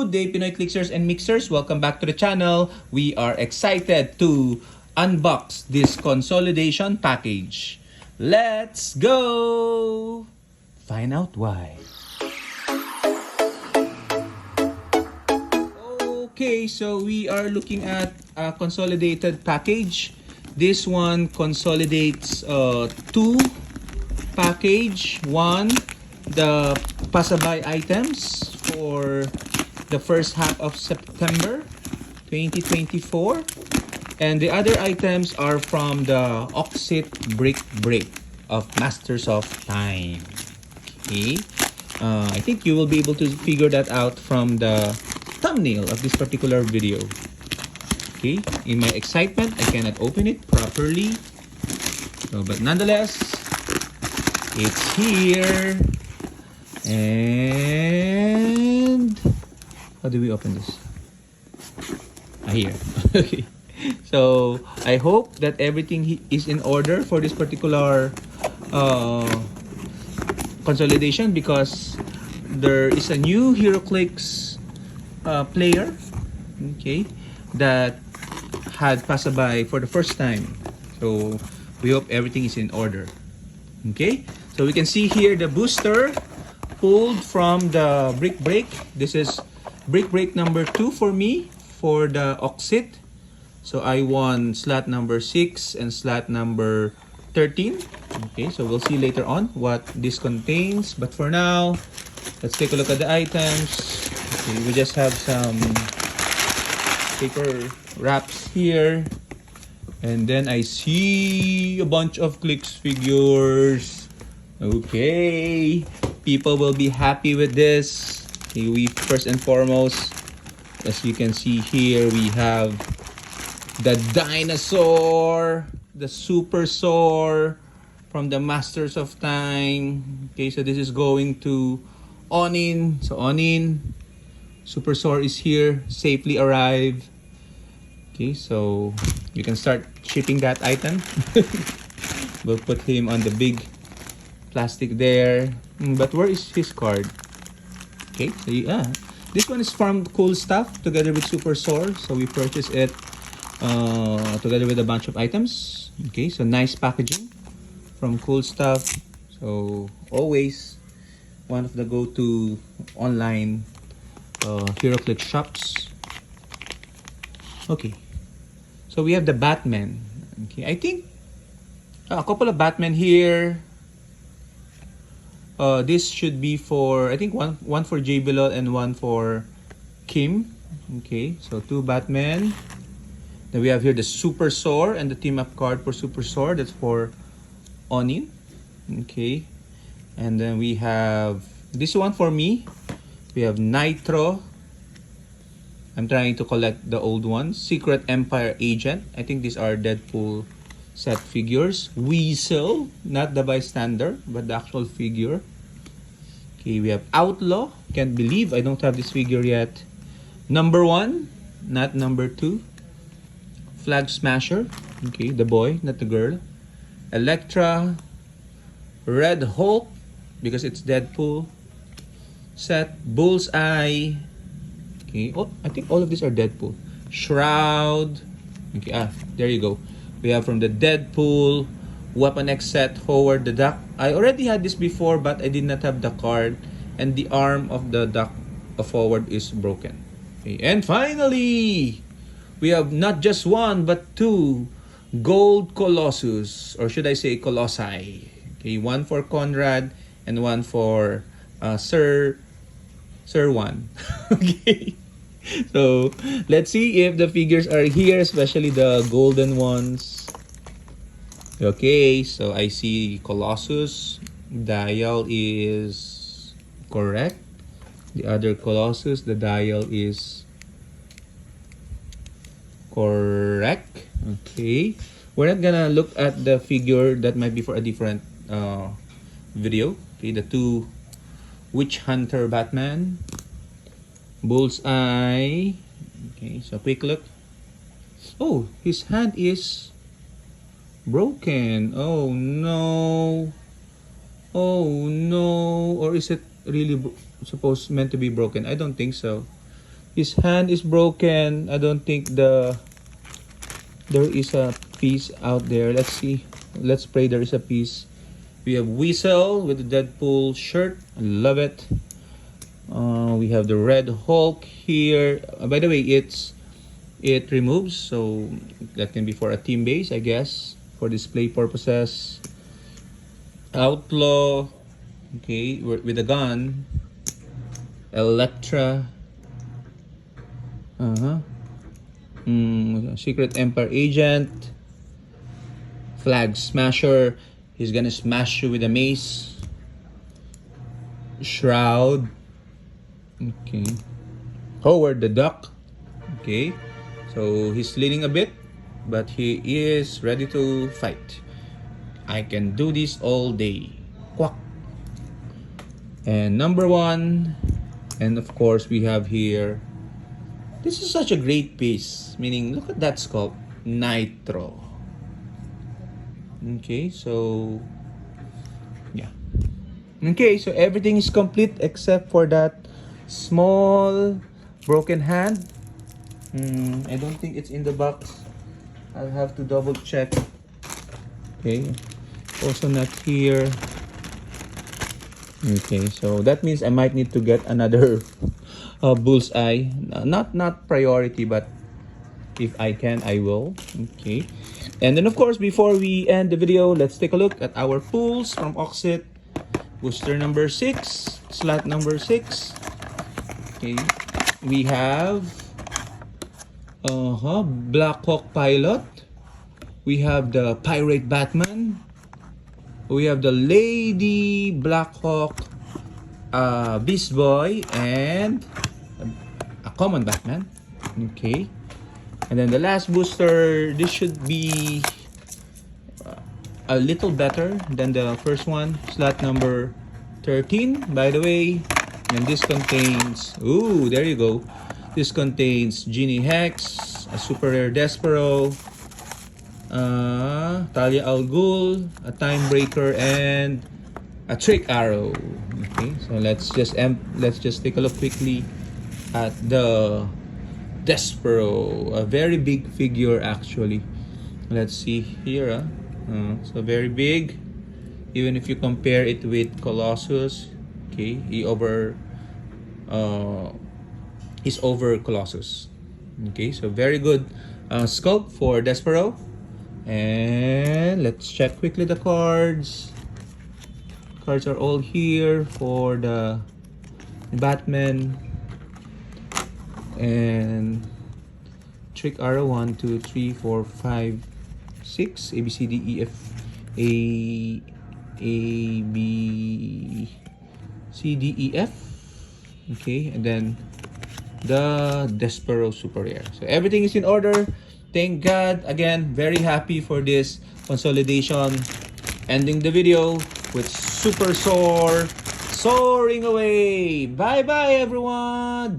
Good day, Pinoy Clixers and Mixers. Welcome back to the channel. We are excited to unbox this consolidation package. Let's go! Find out why. Okay, so we are looking at a consolidated package. This one consolidates two package. One, the pasabay items for the first half of September 2024, and the other items are from the Oxit Brick Break of Masters of Time. Okay, I think you will be able to figure that out from the thumbnail of this particular video. Okay, in my excitement, I cannot open it properly, but nonetheless, it's here. And how do we open this? Here. Okay. So I hope that everything is in order for this particular consolidation, because there is a new Heroclix player, okay, that had pasabay for the first time. So we hope everything is in order. Okay. So we can see here the booster pulled from the brick break. This is brick break number 2 for me for the Oxit. So I won slot number 6 and slot number 13. Okay, so we'll see later on what this contains. But for now, let's take a look at the items. Okay, we just have some paper wraps here. And then I see a bunch of Clix figures. Okay, people will be happy with this. Okay, we first and foremost, as you can see here, we have the dinosaur, the super soar from the Masters of Time. Okay, so this is going to Onin. So Onin, super soar is here, safely arrived. Okay, so you can start shipping that item. We'll put him on the big plastic there. But where is his card? Okay, so yeah, this one is from Cool Stuff together with Super Soar. So we purchased it together with a bunch of items. Okay, so nice packaging from Cool Stuff. So always one of the go-to online Heroclix shops. Okay, so we have the Batman. Okay, I think a couple of Batman here. This should be for, I think, one for J Bilal and one for Kim. Okay, so 2 Batman. Then we have here the Super Soar and the team up card for Super Soar. That's for Onin. Okay, and then we have this one for me. We have Nitro. I'm trying to collect the old ones. Secret Empire Agent. I think these are Deadpool set figures. Weasel, not the bystander, but the actual figure. Okay, we have Outlaw. Can't believe I don't have this figure yet. Number 1, not number 2. Flag Smasher. Okay, the boy, not the girl. Elektra. Red Hulk, because it's Deadpool set. Bullseye. Okay, oh, I think all of these are Deadpool. Shroud. Okay, there you go. We have from the Deadpool Weapon X set, Howard the Duck. I already had this before, but I did not have the card. And the arm of the Duck of Howard is broken. Okay. And finally, we have not just 1, but 2 Gold Colossus. Or should I say Colossi. Okay, 1 for Conrad and 1 for Sir 1. Okay. So, let's see if the figures are here, especially the golden ones. Okay, so I see Colossus. Dial is correct. The other Colossus, the dial is correct. Okay. We're not gonna look at the figure. That might be for a different video. Okay, the 2 Witch Hunter Batman. Bullseye. Okay, so quick look. Oh, his hand is broken. Oh no. Oh no. Or is it really meant to be broken? I don't think so. His hand is broken. I don't think there is a piece out there. Let's see. Let's pray there is a piece. We have Weasel with the Deadpool shirt. I love it. We have the Red Hulk here. By the way, it removes, so that can be for a team base, I guess, for display purposes. Outlaw, okay, with a gun. Electra. Secret Empire agent. Flag Smasher. He's gonna smash you with a mace. Shroud. Okay. Howard the Duck. Okay. So he's leaning a bit, but he is ready to fight. I can do this all day. Quack. And number 1. And of course we have here. This is such a great piece. Meaning, look at that sculpt. Nitro. Okay, so yeah. Okay, so everything is complete except for that small broken hand. I don't think it's in the box. I'll have to double check. Okay, also not here. Okay, so that means I might need to get another bullseye. Not priority, but if I can, I will. Okay. And then of course, before we end the video, let's take a look at our pulls from Oxit. Booster number 6, slot number 6. Okay. We have Black Hawk Pilot. We have the Pirate Batman. We have the Lady Black Hawk Beast Boy and a common Batman. Okay. And then the last booster, this should be a little better than the first one. Slot number 13, by the way. And this contains, ooh, there you go. This contains Genie Hex, a super rare Despero, Talia Al Ghul, a Time Breaker, and a Trick Arrow. Okay, so let's just take a look quickly at the Despero, a very big figure actually. Let's see here. So very big. Even if you compare it with Colossus, okay, he's over Colossus. Okay, so very good sculpt for Despero. And let's check quickly the cards. Cards are all here for the Batman. And Trick Arrow 1, 2, 3, 4, 5, 6. A B C D E F A B C D E F. Okay, and then the Despero Super Rare. So everything is in order. Thank God. Again, very happy for this consolidation. Ending the video with Super Soar soaring away. Bye bye everyone.